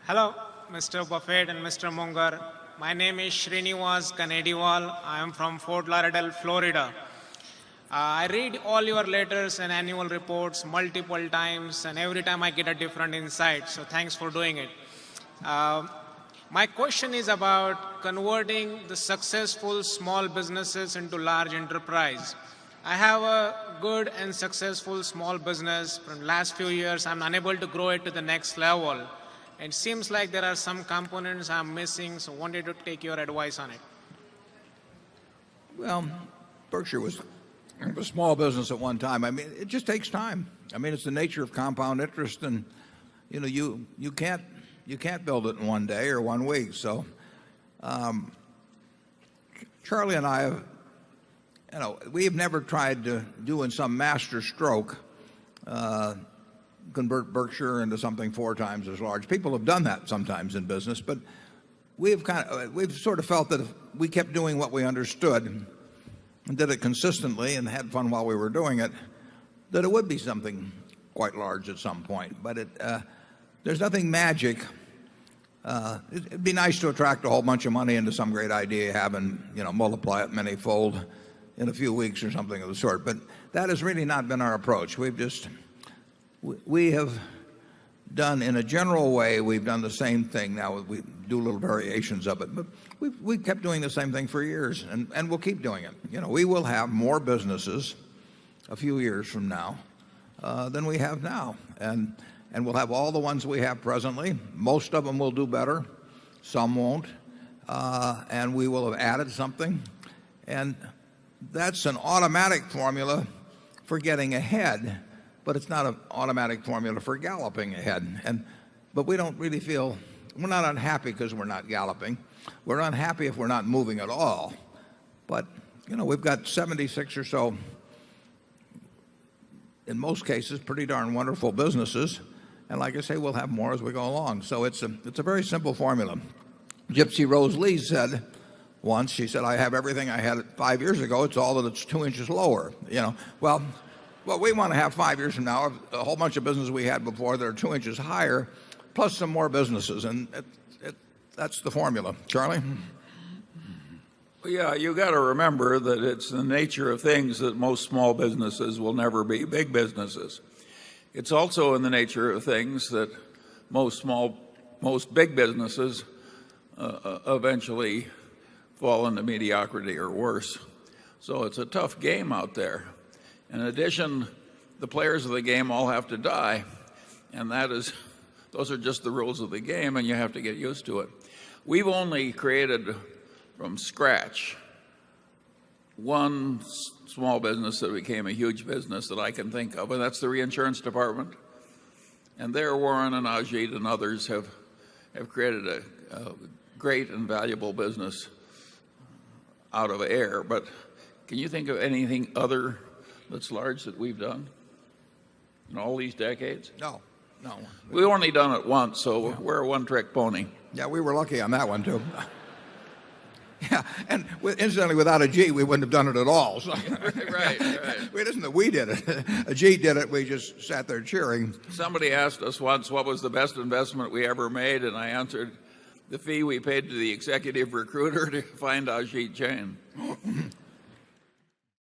Hello, Mr. Buffett and Mr. Munger. My name is Srinivas Kanediwal. I am from Fort Lauderdale, Florida. I read all your letters and annual reports multiple times, and every time I get a different insight. So thanks for doing it. My question is about converting the successful small businesses into large enterprise. I have a good and successful small business. From last few years, I'm unable to grow it to the next level. It seems like there are some components I'm missing, so wanted to take your advice on it. Well, Berkshire was a small business at one time. I mean, it just takes time. I mean, it's the nature of compound interest, and you can't build it in one day or one week. So, Charlie and I have, we have never tried to do in some master stroke convert Berkshire into something 4 times as large. People have done that sometimes in business, but we've sort of felt that if we kept doing what we understood and did it consistently and had fun while we were doing it, that it would be something quite large at some point. But there's nothing magic. It'd be nice to attract a whole bunch of money into some great idea you have and multiply it manyfold in a few weeks or something of the sort. But that has really not been our approach. We have done, in a general way, we've done the same thing. Now we do little variations of it, but we've kept doing the same thing for years, and we'll keep doing it. We will have more businesses a few years from now than we have now, and we'll have all the ones we have presently. Most of them will do better, some won't, and we will have added something, and that's an automatic formula for getting ahead. But it's not an automatic formula for galloping ahead. But we don't really feel, we're not unhappy because we're not galloping. We're unhappy if we're not moving at all. But, we've got 76 or so, in most cases, pretty darn wonderful businesses. And like I say, we'll have more as we go along. So it's a very simple formula. Gypsy Rose Lee said once, she said, I have everything I had 5 years ago. It's all that it's 2 inches lower. Well, what we want to have 5 years from now, a whole bunch of businesses we had before that are 2 inches higher, plus some more businesses, and that's the formula. Charlie? Well, yeah, you got to remember that it's the nature of things that most small businesses will never be big businesses. It's also in the nature of things that most big businesses eventually fall into mediocrity or worse. So it's a tough game out there. In addition, the players of the game all have to die, and those are just the rules of the game, and you have to get used to it. We've only created from scratch one small business that became a huge business that I can think of, and that's the reinsurance department. And there, Warren and Ajit and others have created a great and valuable business out of air. But can you think of anything other that's large that we've done in all these decades? No. We've only done it once, so we're a one-trick pony. Yeah, we were lucky on that one, too. Yeah, and incidentally, without Ajit, we wouldn't have done it at all. So. Right. It isn't that we did it. Ajit did it. We just sat there cheering. Somebody asked us once what was the best investment we ever made, and I answered, the fee we paid to the executive recruiter to find Ajit Jain.